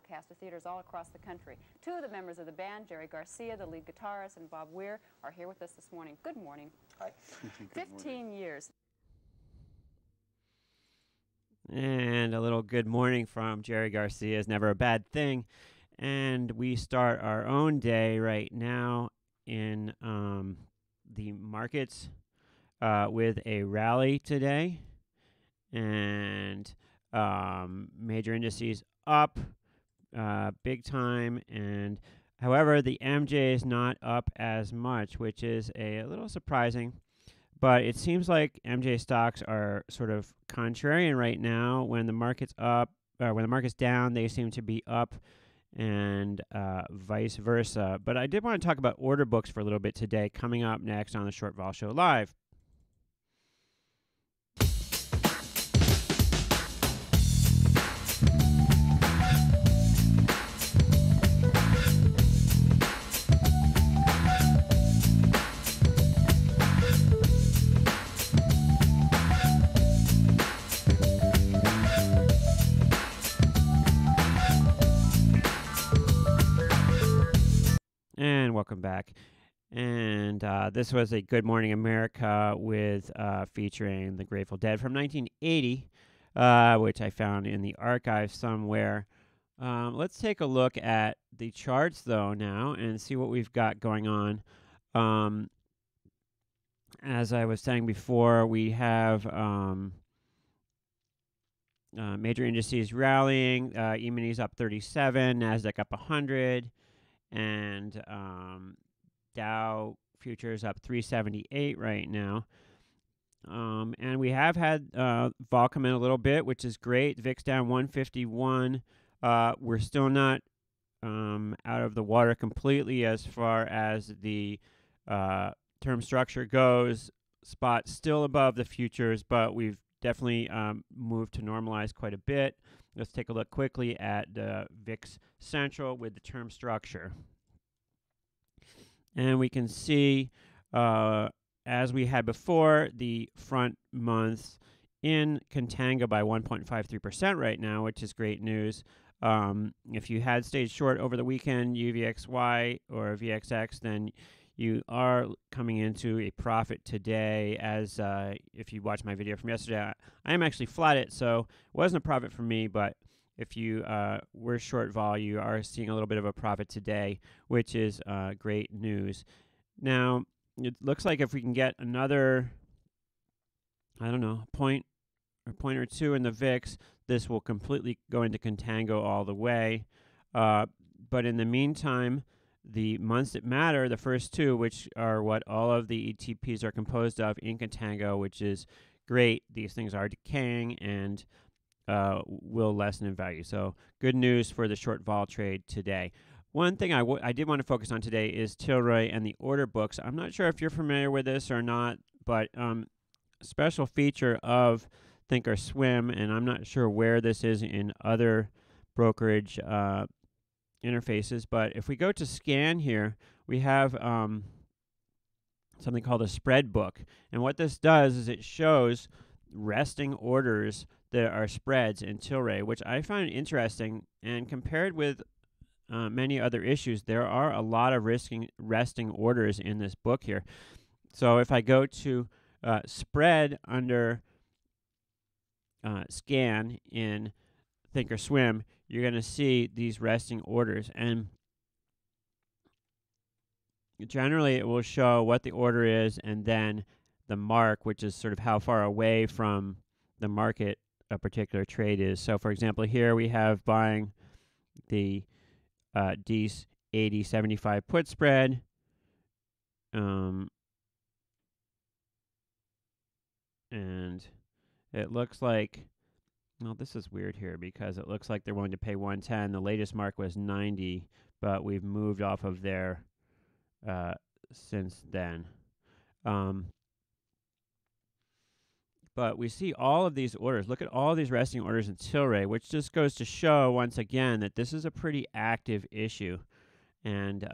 Cast of theaters all across the country. Two of the members of the band, Jerry Garcia, the lead guitarist, and Bob Weir, are here with us this morning. Good morning. Hi. 15 years. And a little good morning from Jerry Garcia is never a bad thing. And we start our own day right now in the markets with a rally today. And major indices up big time. And however, the MJ is not up as much, which is a little surprising. But it seems like MJ stocks are sort of contrarian right now. When the market's up, when the market's down, they seem to be up, and vice versa. But I did want to talk about order books for a little bit today, coming up next on the Short Vol Show Live. And welcome back. And this was a Good Morning America with featuring the Grateful Dead from 1980, which I found in the archive somewhere. Let's take a look at the charts though now and see what we've got going on. As I was saying before, we have major indices rallying. E-minis up 37, NASDAQ up 100. And Dow futures up 378 right now. And we have had vol come in a little bit, which is great. VIX down 151. We're still not out of the water completely as far as the term structure goes. Spot still above the futures, but we've definitely moved to normalize quite a bit. Let's take a look quickly at the VIX Central with the term structure. And we can see, as we had before, the front months in contango by 1.53% right now, which is great news. If you had stayed short over the weekend, UVXY or VXX, then you are coming into a profit today. As if you watch my video from yesterday, I am actually flatted, so it wasn't a profit for me, but if you were short vol, you are seeing a little bit of a profit today, which is great news. Now, it looks like if we can get another, I don't know, point or two in the VIX, this will completely go into contango all the way. But in the meantime, the months that matter, the first two, which are what all of the ETPs are composed of in contango, which is great. These things are decaying and will lessen in value. So good news for the short vol trade today. One thing I did want to focus on today is TLRY and the order books. I'm not sure if you're familiar with this or not, but a special feature of Thinkorswim, and I'm not sure where this is in other brokerage interfaces, but if we go to scan here, we have something called a spread book. And what this does is it shows resting orders that are spreads in TLRY, which I find interesting. And compared with many other issues, there are a lot of resting orders in this book here. So if I go to spread under scan in Thinkorswim, you're going to see these resting orders. And generally, it will show what the order is and then the mark, which is sort of how far away from the market a particular trade is. So, for example, here we have buying the DEES 80-75 put spread. And it looks like, well, this is weird here because it looks like they're willing to pay 110. The latest mark was 90, but we've moved off of there since then. But we see all of these orders. Look at all these resting orders in TLRY, which just goes to show once again that this is a pretty active issue. And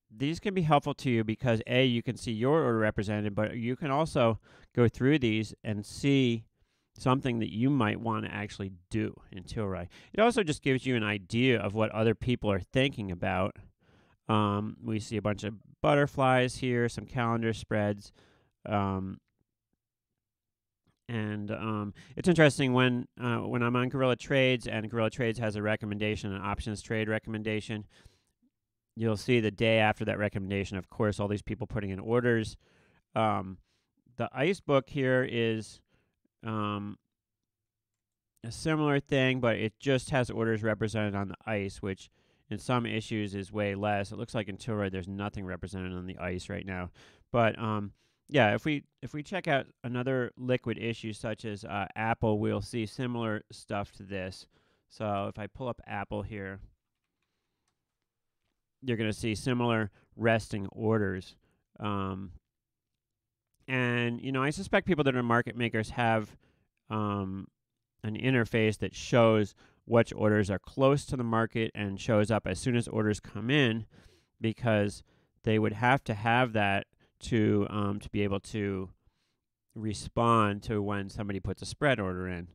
these can be helpful to you because, A, you can see your order represented, but you can also go through these and see something that you might want to actually do in TLRY. It also just gives you an idea of what other people are thinking about. We see a bunch of butterflies here, some calendar spreads. It's interesting when I'm on Gorilla Trades and Gorilla Trades has a recommendation, an options trade recommendation, you'll see the day after that recommendation, of course, all these people putting in orders. The ICE book here is a similar thing, but it just has orders represented on the ICE, which in some issues is way less. It looks like in TLRY there's nothing represented on the ICE right now. But yeah, if we check out another liquid issue such as Apple, we'll see similar stuff to this. So if I pull up Apple here, you're going to see similar resting orders. And, you know, I suspect people that are market makers have an interface that shows which orders are close to the market and shows up as soon as orders come in, because they would have to have that to be able to respond to when somebody puts a spread order in.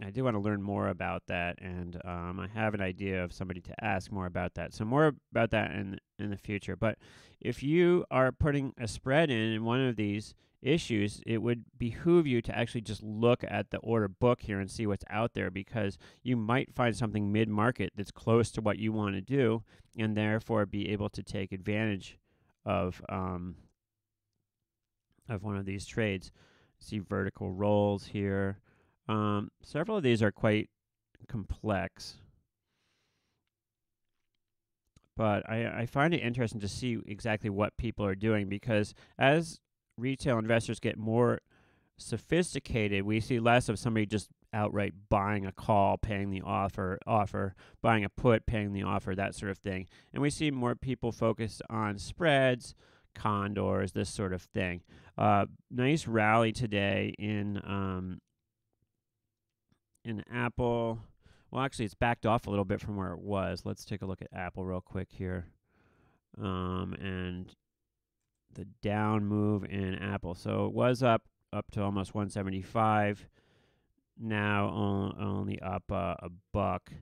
I do want to learn more about that, and I have an idea of somebody to ask more about that. So more about that in the future. But if you are putting a spread in one of these issues, it would behoove you to actually just look at the order book here and see what's out there, because you might find something mid-market that's close to what you want to do, and therefore be able to take advantage of one of these trades. See vertical rolls here. Several of these are quite complex, but I find it interesting to see exactly what people are doing, because as retail investors get more sophisticated, we see less of somebody just outright buying a call, paying the offer, buying a put, paying the offer, that sort of thing. And we see more people focused on spreads, condors, this sort of thing. Nice rally today in Apple. Well, actually, it's backed off a little bit from where it was. Let's take a look at Apple real quick here. And the down move in Apple. So it was up to almost 175. Now only up a buck.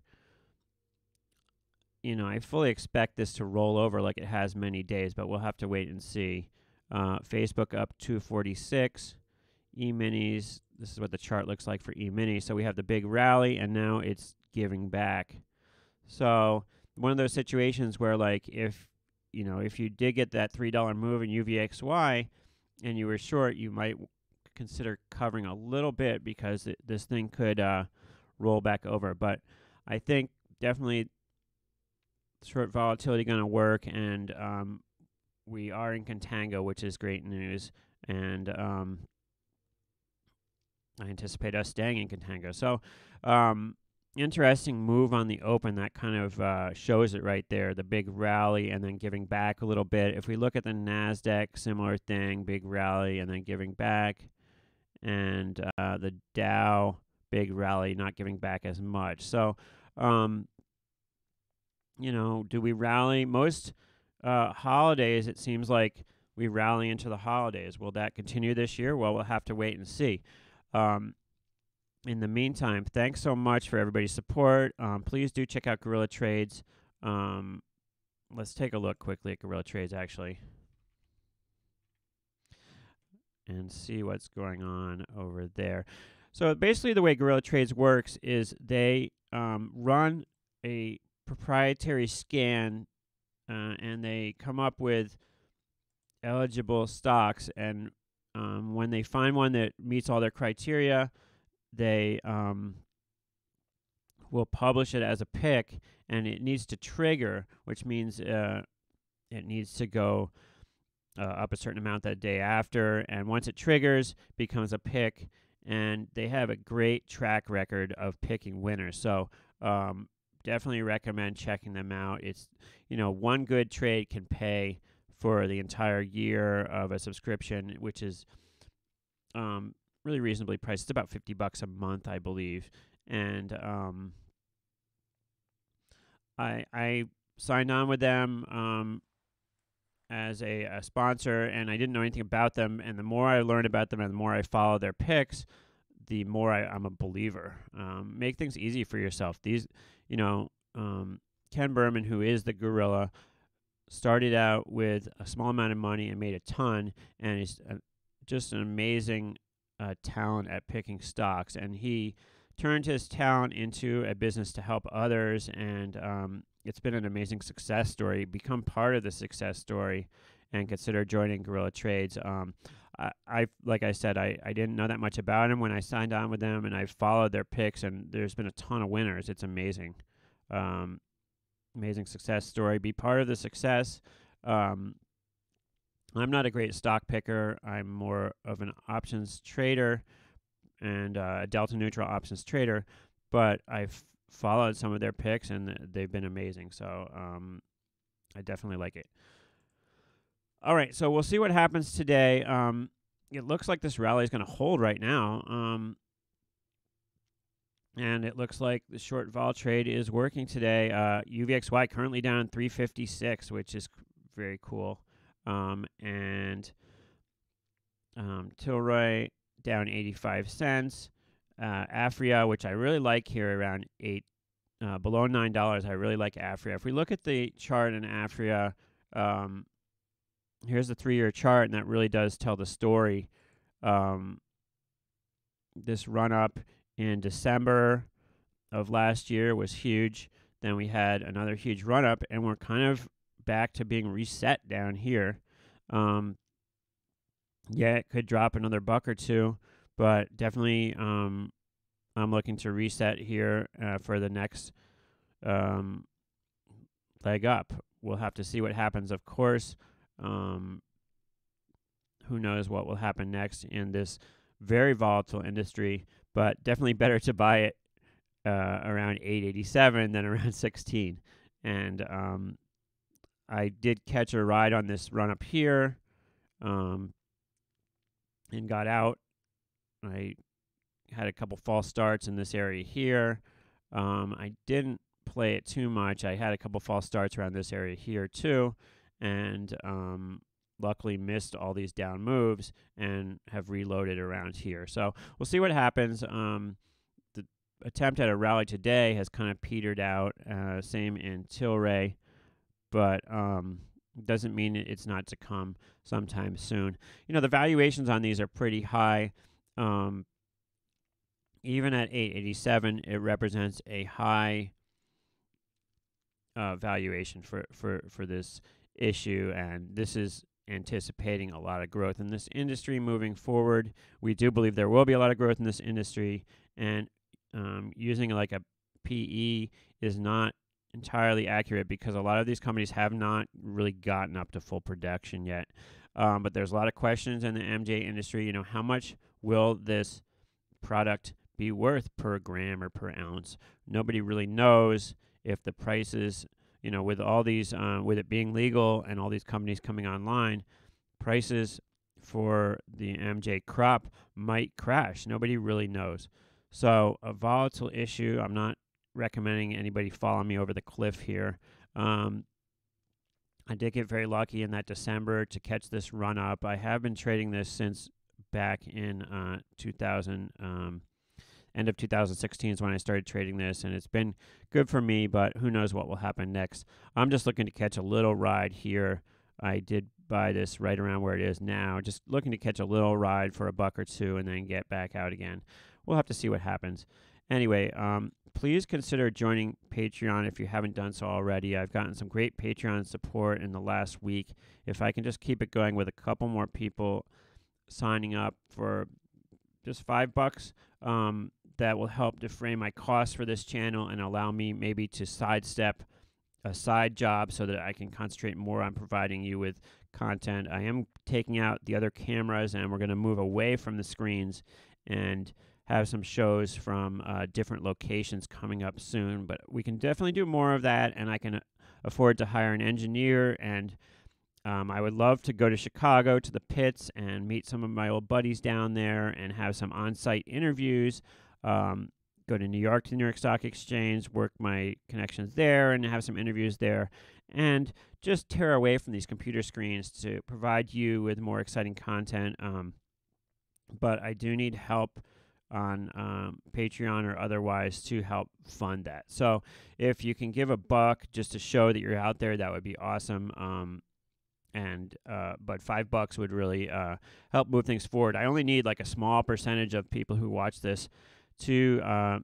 You know, I fully expect this to roll over like it has many days, but we'll have to wait and see. Facebook up 246. E-minis, this is what the chart looks like for E-mini. So we have the big rally, and now it's giving back. So one of those situations where, like, if you did get that $3 move in UVXY and you were short, you might consider covering a little bit, because this thing could roll back over. But I think definitely short volatility going to work, and we are in contango, which is great news. And I anticipate us staying in contango. So interesting move on the open. That kind of shows it right there, the big rally and then giving back a little bit. If we look at the NASDAQ, similar thing, big rally and then giving back. And the Dow, big rally, not giving back as much. So, you know, do we rally? Most holidays, it seems like we rally into the holidays. Will that continue this year? Well, we'll have to wait and see. In the meantime, thanks so much for everybody's support. Please do check out Gorilla Trades. Let's take a look quickly at Gorilla Trades, actually, and see what's going on over there. So basically the way Gorilla Trades works is they run a proprietary scan, and they come up with eligible stocks, and when they find one that meets all their criteria, they will publish it as a pick, and it needs to trigger, which means it needs to go up a certain amount that day after, and once it triggers, becomes a pick, and they have a great track record of picking winners. So definitely recommend checking them out. It's, you know, one good trade can pay for the entire year of a subscription, which is really reasonably priced. It's about $50 a month, I believe. And I signed on with them as a sponsor, and I didn't know anything about them. And the more I learned about them and the more I followed their picks, the more I'm a believer. Make things easy for yourself. These, Ken Berman, who is the gorilla, started out with a small amount of money and made a ton, and he's just an amazing talent at picking stocks. And he turned his talent into a business to help others, and it's been an amazing success story. Become part of the success story and consider joining Guerrilla Trades. Like I said, I didn't know that much about him when I signed on with them, and I've followed their picks, and there's been a ton of winners. It's amazing. Amazing success story. Be part of the success. I'm not a great stock picker. I'm more of an options trader and a delta neutral options trader, but I've followed some of their picks, and they've been amazing. So I definitely like it. All right, so we'll see what happens today. It looks like this rally is going to hold right now. And it looks like the short vol trade is working today. UVXY currently down 356, which is very cool. And TLRY down 85 cents. Afria, which I really like here, around below $9. I really like Afria. If we look at the chart in Afria, here's the 3-year chart, and that really does tell the story. This run up in December of last year was huge. Then we had another huge run up, and we're kind of back to being reset down here. Yeah, it could drop another buck or two, but definitely I'm looking to reset here for the next leg up. We'll have to see what happens, of course. Who knows what will happen next in this very volatile industry, but definitely better to buy it around 887 than around 16. And I did catch a ride on this run up here and got out. I had a couple false starts in this area here. I didn't play it too much. I had a couple false starts around this area here too, and luckily missed all these down moves and have reloaded around here. So we'll see what happens. The attempt at a rally today has kind of petered out. Same in TLRY, but doesn't mean it's not to come sometime soon. The valuations on these are pretty high. Even at 887, it represents a high valuation for this issue, and this is anticipating a lot of growth in this industry moving forward. We do believe there will be a lot of growth in this industry, and using like a PE is not entirely accurate because a lot of these companies have not really gotten up to full production yet. But there's a lot of questions in the MJ industry. How much will this product be worth per gram or per ounce? Nobody really knows. If the prices, with all these, with it being legal and all these companies coming online, prices for the MJ crop might crash. Nobody really knows. So a volatile issue. I'm not recommending anybody follow me over the cliff here. I did get very lucky in that December to catch this run up. I have been trading this since back in end of 2016 is when I started trading this, and it's been good for me, but who knows what will happen next. I'm just looking to catch a little ride here. I did buy this right around where it is now, just looking to catch a little ride for a buck or two and then get back out again. We'll have to see what happens. Anyway, please consider joining Patreon if you haven't done so already. I've gotten some great Patreon support in the last week. If I can just keep it going with a couple more people signing up for just $5, that will help defray my costs for this channel and allow me maybe to sidestep a side job so that I can concentrate more on providing you with content. I am taking out the other cameras, and we're going to move away from the screens and have some shows from different locations coming up soon. But we can definitely do more of that, and I can afford to hire an engineer, and I would love to go to Chicago to the pits and meet some of my old buddies down there and have some on-site interviews. Go to New York to the New York Stock Exchange, work my connections there, and have some interviews there, and just tear away from these computer screens to provide you with more exciting content. But I do need help on Patreon or otherwise to help fund that. So if you can give $1 just to show that you're out there, that would be awesome. But $5 would really help move things forward. I only need like a small percentage of people who watch this to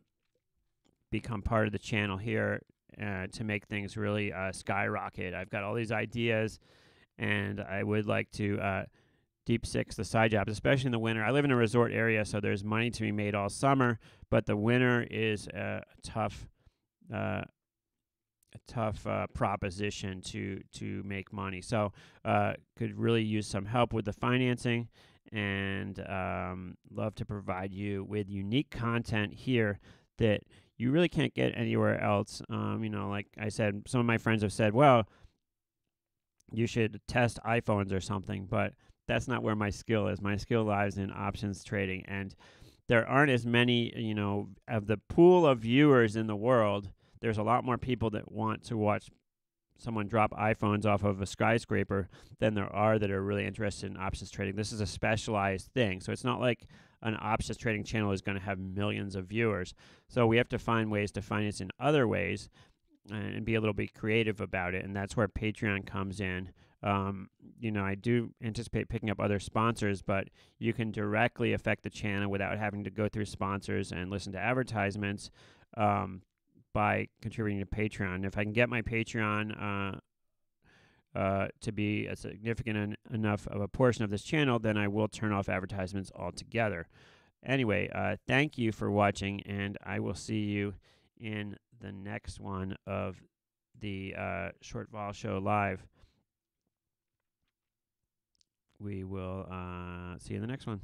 become part of the channel here to make things really skyrocket. I've got all these ideas, and I would like to deep six the side jobs, especially in the winter. I live in a resort area, so there's money to be made all summer, but the winter is a tough proposition to make money. So could really use some help with the financing, and love to provide you with unique content here that you really can't get anywhere else. Like I said, some of my friends have said, well, you should test iPhones or something, but that's not where my skill is. My skill lies in options trading, and there aren't as many, of the pool of viewers in the world. There's a lot more people that want to watch someone drop iPhones off of a skyscraper than there are that are really interested in options trading. This is a specialized thing, so it's not like an options trading channel is going to have millions of viewers. So we have to find ways to finance in other ways and be a little bit creative about it, and that's where Patreon comes in. I do anticipate picking up other sponsors, but you can directly affect the channel without having to go through sponsors and listen to advertisements by contributing to Patreon. If I can get my Patreon to be a significant enough of a portion of this channel, then I will turn off advertisements altogether. Anyway, thank you for watching, and I will see you in the next one of the Short Vol Show Live. We will see you in the next one.